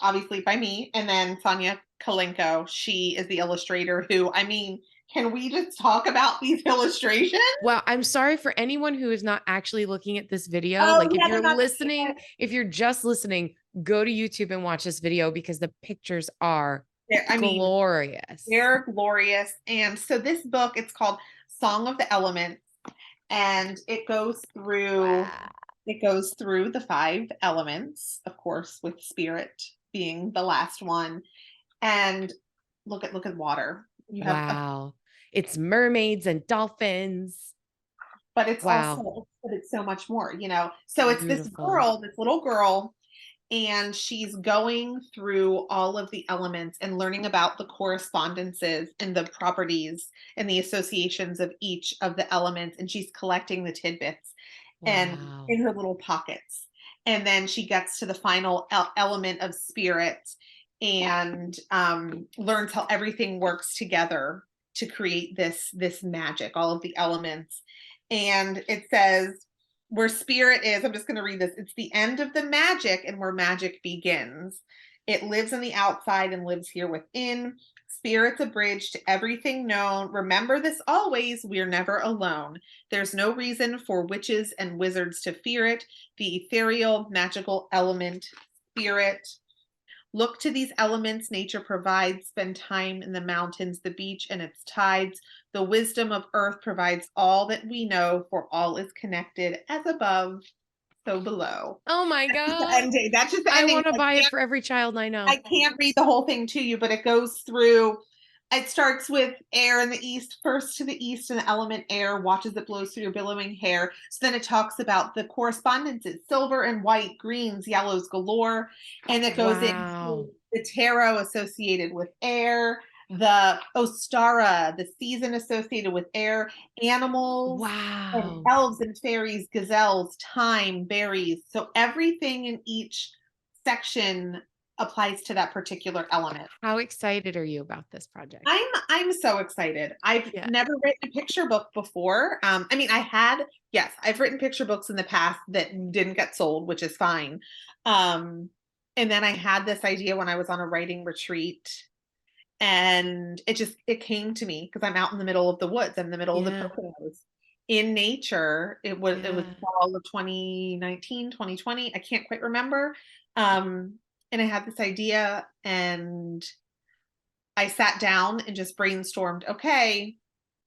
obviously by me, and then Sonia Kalenko. She is the illustrator. Who, I mean, can we just talk about these illustrations? Well, I'm sorry for anyone who is not actually looking at this video. Oh Like if yeah, they're you're not. listening, if you're just listening, go to YouTube and watch this video because the pictures are I mean, glorious. they're glorious. And so this book, it's called Song of the Elements, and Wow. it goes through the five elements, of course, with spirit being the last one. And look at water. You have a, Wow. It's mermaids and dolphins. but it's Wow. also, but it's so much more. So it's Beautiful. this little girl, and she's going through all of the elements and learning about the correspondences and the properties and the associations of each of the elements, and she's collecting the tidbits and Wow. in her little pockets, and then she gets to the final element of spirit, and learns how everything works together to create this magic, all of the elements. And it says, where spirit is, I'm just going to read this. It's the end of the magic and where magic begins. It lives on the outside and lives here within. Spirit's a bridge to everything known. Remember this always. We're never alone. There's no reason for witches and wizards to fear it. The ethereal, magical element, spirit. Look to these elements nature provides. Spend time in the mountains, the beach, and its tides. The wisdom of earth provides all that we know, for all is connected as above, so below. Oh my That's just the God. ending. That's just the I ending. want to buy it for every child I I know. can't read the whole thing to you, but it goes through. It starts with air in the east, first to the east, and the element air watches it blows through your billowing hair. So then it talks about the correspondences, silver and white, greens, yellows galore. And it goes into Wow. the tarot associated with air, the Ostara, the season associated with air, animals, and Wow. elves and fairies, gazelles, time, berries. So everything in each section applies to that particular element. How excited are you about this project? I'm so excited. I've Yeah. never written a picture book before. I mean, yes, I've written picture books in the past that didn't get sold, which is fine. Um, and then I had this idea when I was on a writing retreat, and it came to me because I'm out in the middle of the woods, I'm in the middle of the Yeah. Poconos in nature. It was Yeah. fall of 2019, 2020. I can't quite remember. Um, and I had this idea, and I sat down and just brainstormed, okay,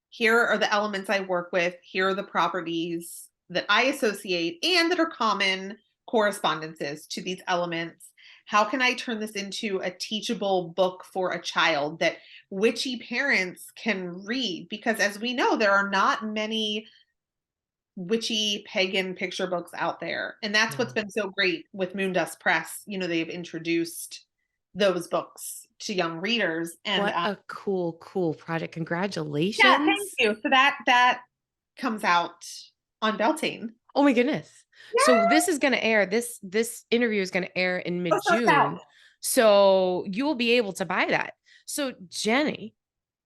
here are the elements I work with. Here are the properties that I associate and that are common correspondences to these elements. How can I turn this into a teachable book for a child that witchy parents can read? Because as we know, there are not many witchy pagan picture books out there. And that's what's No. been so great with Moondust Press. You know, they've introduced those books to young readers. And What a cool project. yeah, thank Congratulations. you. So that comes out on Beltane. Oh my goodness. So Yeah. this is going to air, this interview is going to air in Oh, so sad. mid-June. So you will be able to buy that. So Jennie,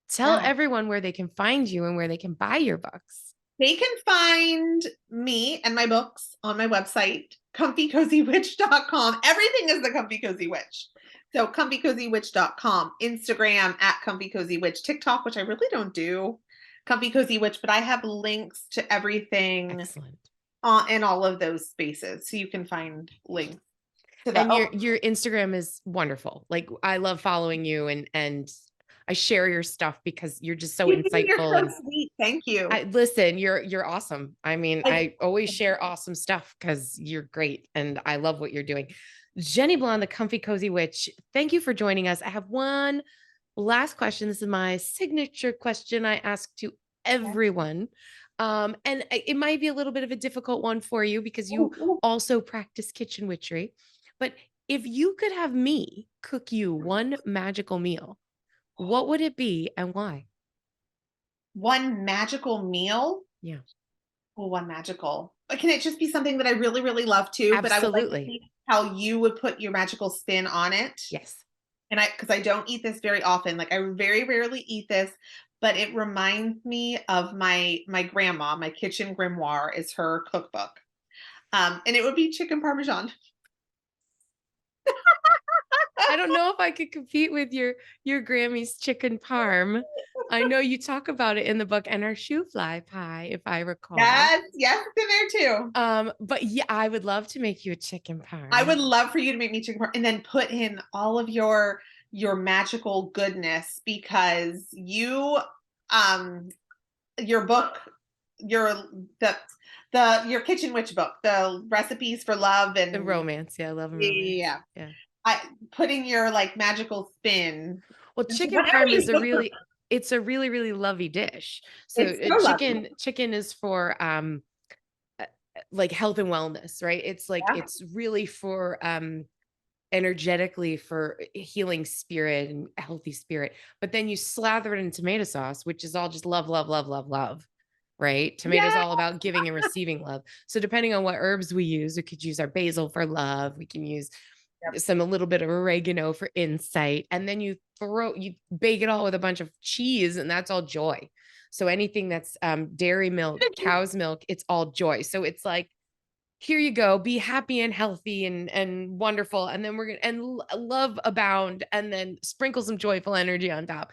tell Yeah. everyone where they can find you and where they can buy your books. They can find me and my books on my website, comfycozywitch.com. Everything is the Comfy Cozy Witch. So comfycozywitch.com, Instagram at Comfy Cozy Witch, TikTok, which I really don't do, Comfy Cozy Witch, but I have links to everything Excellent. in all of those spaces. So you can find links to that. And Oh, your Instagram is wonderful. Like I love following you and I share your stuff because you're just so you're insightful so and sweet. Thank you. I listen, you're awesome. I mean, I, I always share awesome stuff because you're great and I love what you're doing. Jennie Blonde, the Comfy Cozy Witch, thank you for joining us. I have one last question. This is my signature question I ask to everyone. And it might be a little bit of a difficult one for you because you also practice kitchen witchery. But if you could have me cook you one magical meal, what would it be and why? one magical meal. Yeah, Well, one magical. But can it just be something that I really, really love too? But I would like to absolutely. see how you would put your magical spin on it. Yes. And because I don't eat this very often. Like I very rarely eat this, but it reminds me of my grandma. My kitchen grimoire is her cookbook. And it would be chicken parmesan. I don't know if I could compete with your Grammy's chicken parm. I know you talk about it in the book and our shoe fly pie, if I recall. Yes, yes, it's in there too. But yeah, I would love to make you a chicken I would parm. love for you to make me chicken parm and then put in all of your magical goodness because um your book your your kitchen witch book, the recipes for love The and romance. Yeah, love and yeah, romance. yeah, Yeah. I putting your like magical spin Well, into chicken whatever parm you is a cook for. really it's a really, really lovey dish. So It's so lovely. chicken is for uh, like health and wellness, right? It's like Yeah. it's really for energetically for healing spirit and healthy spirit. But then you slather it in tomato sauce, which is all just love, love, love, love, love. Right? Tomatoes Yeah. all about giving and receiving love. So depending on what herbs we use, we could use our basil for love. We can use Yep. a little bit of oregano for insight. And then you bake it all with a bunch of cheese, and that's all joy. So anything that's dairy milk, cow's milk, it's all joy. So it's like here you go, be happy and healthy and wonderful, and then we're gonna love abound, and then sprinkle some joyful energy on top.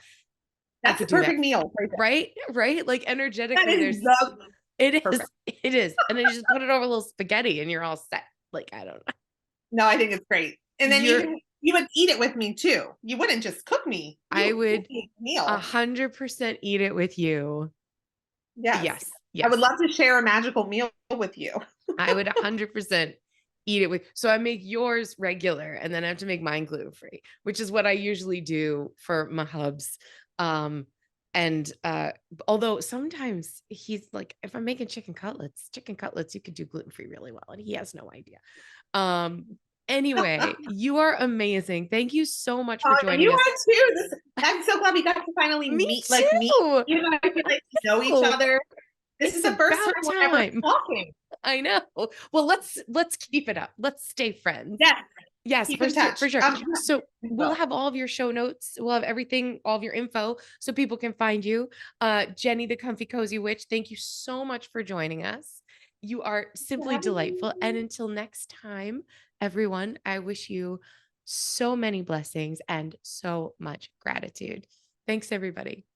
I That's the could do that. perfect meal right there. Right, like That energetically is there's the it perfect. is it is, and then you just put it over a little spaghetti and you're all set. Like I don't know, No, I think it's great. And then you're you would eat it with me too. You wouldn't just cook me. You I would cook would me a meal. 100% eat it with you. Yes. Yes, I would yes, love to share a magical meal with you. I would 100% eat it with. So I make yours regular, and then I have to make mine gluten free, which is what I usually do for my hubs. And although sometimes he's like, if I'm making chicken cutlets, you could do gluten free really well, and he has no idea. Um, anyway, you are amazing. Thank you so much for You joining us. are too. I'm so glad we got to finally Me meet. too. You know, I feel like we know each Oh, other. This is it's the first time about we're ever time. talking. I know. Well, let's keep it up. Let's stay friends. Yes. Yes, Keep in touch. for sure. So We we'll will. have all of your show notes. We'll have everything, all of your info so people can find you. Jenny, the Comfy Cozy Witch, thank you so much for joining us. You are For simply having delightful. And me. until next time, everyone, I wish you so many blessings and so much gratitude. Thanks, everybody.